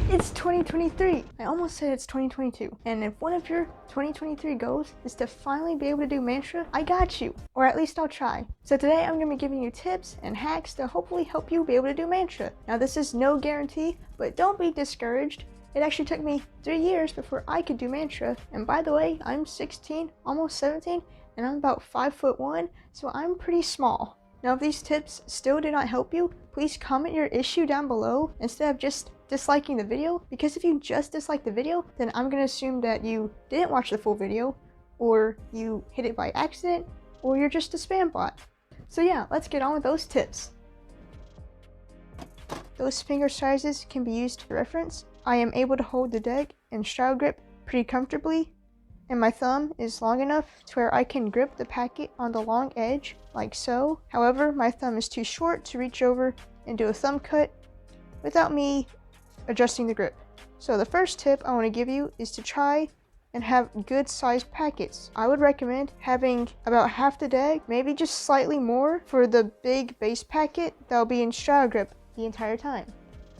It's 2023. I almost said it's 2022. And if one of your 2023 goals is to finally be able to do mantra, I got you. Or at least I'll try. So today I'm going to be giving you tips and hacks to hopefully help you be able to do mantra. Now this is no guarantee, but don't be discouraged. It actually took me 3 years before I could do mantra. And by the way, I'm 16, almost 17, and I'm about 5'1", so I'm pretty small. Now if these tips still did not help you, please comment your issue down below instead of just disliking the video, because if you just dislike the video, then I'm going to assume that you didn't watch the full video, or you hit it by accident, or you're just a spam bot. So yeah, let's get on with those tips. Those finger sizes can be used for reference. I am able to hold the deck and straddle grip pretty comfortably, and my thumb is long enough to where I can grip the packet on the long edge, like so. However, my thumb is too short to reach over and do a thumb cut without me adjusting the grip. So the first tip I want to give you is to try and have good sized packets. I would recommend having about half the deck, maybe just slightly more for the big base packet that will be in straddle grip the entire time.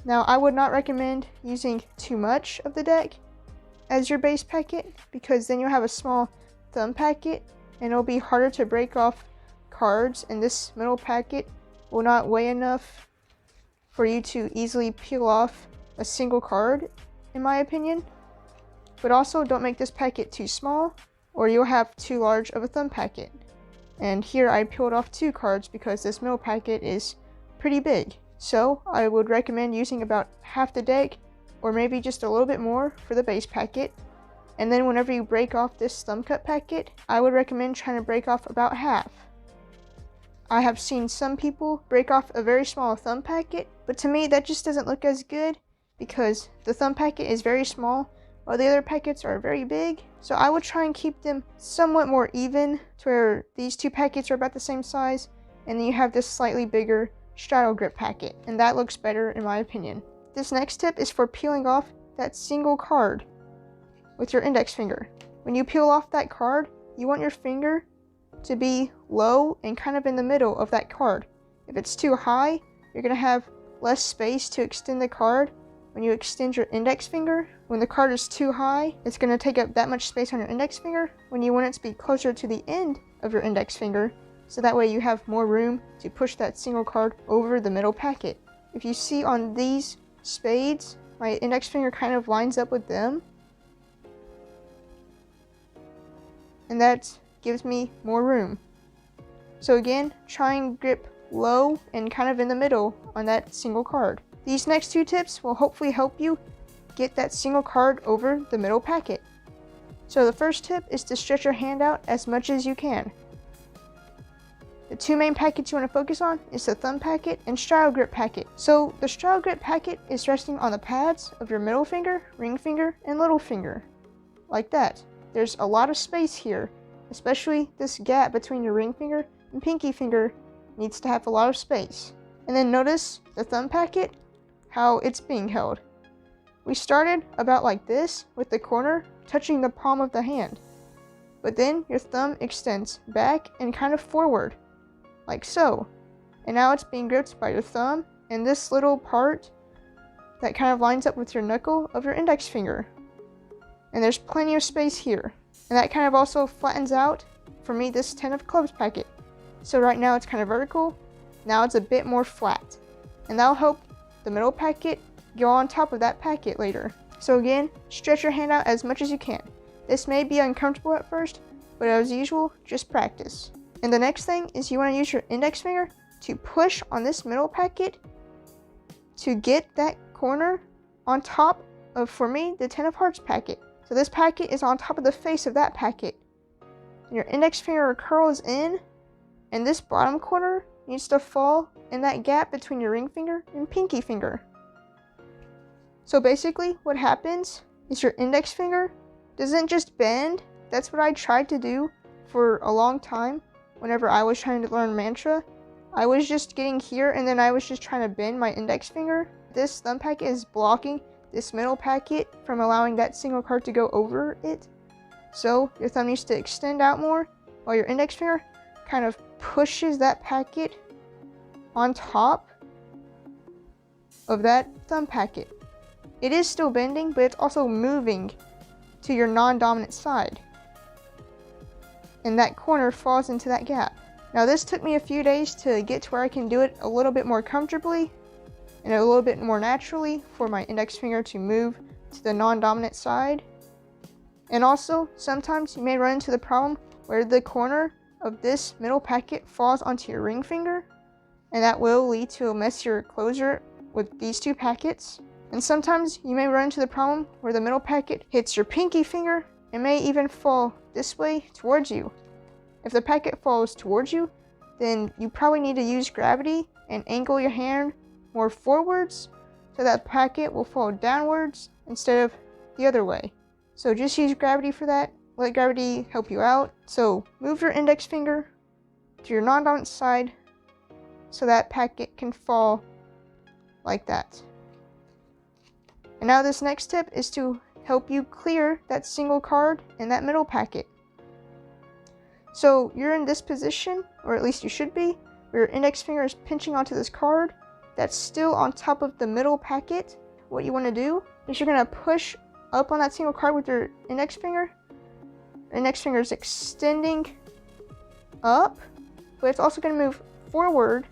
Now I would not recommend using too much of the deck as your base packet, because then you'll have a small thumb packet and it'll be harder to break off cards, and this middle packet will not weigh enough for you to easily peel off a single card, in my opinion. But also don't make this packet too small or you'll have too large of a thumb packet. And here I peeled off 2 cards because this middle packet is pretty big. So I would recommend using about half the deck, or maybe just a little bit more for the base packet. And then whenever you break off this thumb cut packet, I would recommend trying to break off about half. I have seen some people break off a very small thumb packet, but to me that just doesn't look as good, because the thumb packet is very small while the other packets are very big. So I would try and keep them somewhat more even to where these 2 packets are about the same size, and then you have this slightly bigger straddle grip packet, and that looks better in my opinion. This next tip is for peeling off that single card with your index finger. When you peel off that card, you want your finger to be low and kind of in the middle of that card. If it's too high, you're going to have less space to extend the card. When you extend your index finger, when the card is too high, it's going to take up that much space on your index finger when you want it to be closer to the end of your index finger, so that way you have more room to push that single card over the middle packet. If you see on these spades, my index finger kind of lines up with them, and that gives me more room. So again, try and grip low and kind of in the middle on that single card. These next 2 tips will hopefully help you get that single card over the middle packet. So the first tip is to stretch your hand out as much as you can. The 2 main packets you want to focus on is the thumb packet and straddle grip packet. So the straddle grip packet is resting on the pads of your middle finger, ring finger, and little finger, like that. There's a lot of space here, especially this gap between your ring finger and pinky finger needs to have a lot of space. And then notice the thumb packet, how it's being held. We started about like this with the corner touching the palm of the hand, but then your thumb extends back and kind of forward, like so. And now it's being gripped by your thumb and this little part that kind of lines up with your knuckle of your index finger. And there's plenty of space here. And that kind of also flattens out, for me, this 10 of clubs packet. So right now it's kind of vertical, now it's a bit more flat. And that'll help the middle packet go on top of that packet later. So again, stretch your hand out as much as you can. This may be uncomfortable at first, but as usual, just practice. And the next thing is you want to use your index finger to push on this middle packet to get that corner on top of, for me, the 10 of hearts packet. So this packet is on top of the face of that packet. And your index finger curls in, and this bottom corner needs to fall in that gap between your ring finger and pinky finger. So basically what happens is your index finger doesn't just bend. That's what I tried to do for a long time whenever I was trying to learn mantra. I was just getting here and then I was just trying to bend my index finger. This thumb packet is blocking this middle packet from allowing that single card to go over it. So your thumb needs to extend out more while your index finger kind of pushes that packet on top of that thumb packet. it is still bending, but it's also moving to your non-dominant side. And that corner falls into that gap. Now this took me a few days to get to where I can do it a little bit more comfortably and a little bit more naturally for my index finger to move to the non-dominant side. And also, sometimes you may run into the problem where the corner of this middle packet falls onto your ring finger, and that will lead to a messier closure with these two packets. And sometimes you may run into the problem where the middle packet hits your pinky finger and may even fall this way towards you. If the packet falls towards you, then you probably need to use gravity and angle your hand more forwards so that packet will fall downwards instead of the other way. So just use gravity for that. Let gravity help you out. So move your index finger to your non-dominant side so that packet can fall like that. And now this next tip is to help you clear that single card in that middle packet. So you're in this position, or at least you should be, where your index finger is pinching onto this card that's still on top of the middle packet. What you want to do is you're going to push up on that single card with your index finger. Your index finger is extending up, but it's also going to move forward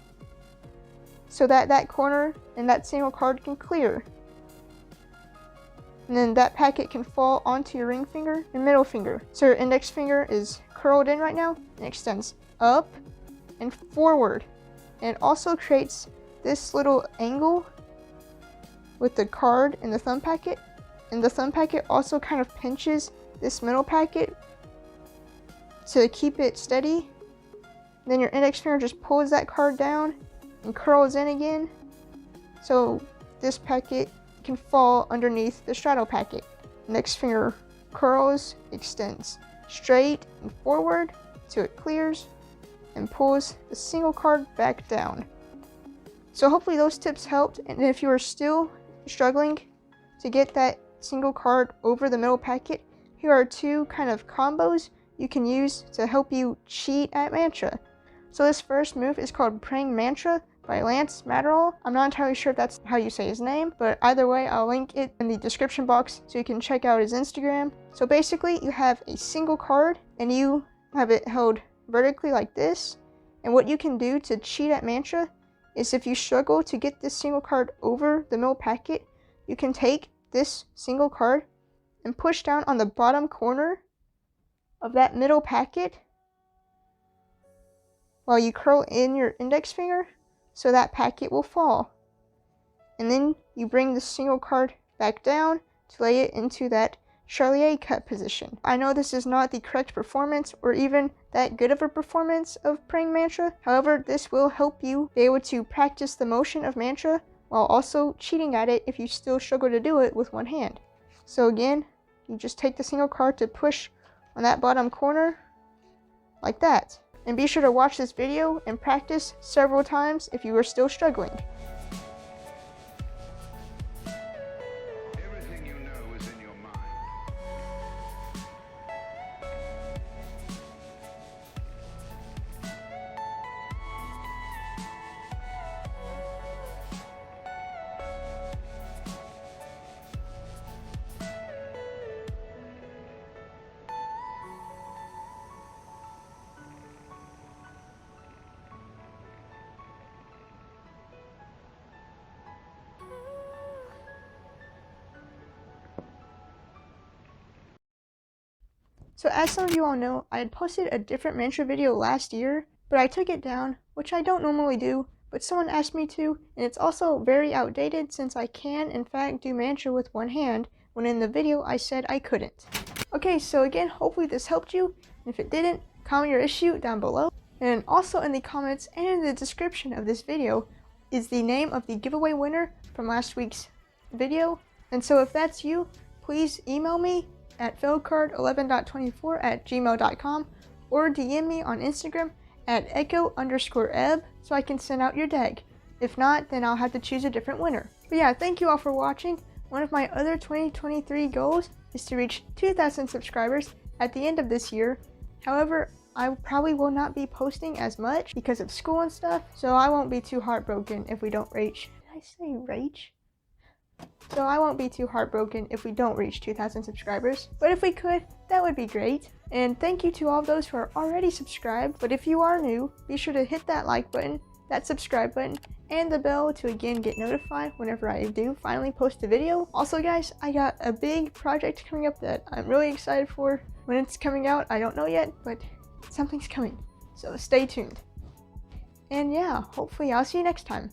so that that corner and that single card can clear. And then that packet can fall onto your ring finger and middle finger. So your index finger is curled in right now and extends up and forward. And it also creates this little angle with the card and the thumb packet. And the thumb packet also kind of pinches this middle packet to keep it steady. Then your index finger just pulls that card down and curls in again. So this packet can fall underneath the straddle packet. Index finger curls, extends straight and forward till it clears, and pulls the single card back down. So hopefully those tips helped, and if you are still struggling to get that single card over the middle packet, here are two kind of combos you can use to help you cheat at Mantra. So this first move is called Praying Mantra by Lance Matterall. I'm not entirely sure if that's how you say his name, but either way, I'll link it in the description box so you can check out his Instagram. So basically, you have a single card and you have it held vertically like this. And what you can do to cheat at Mantra is if you struggle to get this single card over the middle packet, you can take this single card and push down on the bottom corner of that middle packet while you curl in your index finger so that packet will fall. And then you bring the single card back down to lay it into that Charlier cut position. I know this is not the correct performance or even that good of a performance of Praying Mantra. However, this will help you be able to practice the motion of Mantra while also cheating at it if you still struggle to do it with one hand. So again, you just take the single card to push on that bottom corner like that. And be sure to watch this video and practice several times if you are still struggling. Everything you know is in your mind. So as some of you all know, I had posted a different Mantra video last year, but I took it down, which I don't normally do, but someone asked me to, and it's also very outdated since I can in fact do Mantra with one hand, when in the video I said I couldn't. Okay, so again, hopefully this helped you, and if it didn't, comment your issue down below. And also in the comments and in the description of this video is the name of the giveaway winner from last week's video. And so if that's you, please email me at failcard11.24@gmail.com or DM me on Instagram at echo_eb so I can send out your deck. If not, then I'll have to choose a different winner. But yeah, thank you all for watching. One of my other 2023 goals is to reach 2,000 subscribers at the end of this year. However, I probably will not be posting as much because of school and stuff, so I won't be too heartbroken if we don't reach. Did I say reach? So I won't be too heartbroken if we don't reach 2,000 subscribers. But if we could, that would be great. And thank you to all those who are already subscribed. But if you are new, be sure to hit that like button, that subscribe button, and the bell to again get notified whenever I do finally post a video. Also guys, I got a big project coming up that I'm really excited for. When it's coming out, I don't know yet, but something's coming. So stay tuned. And yeah, hopefully I'll see you next time.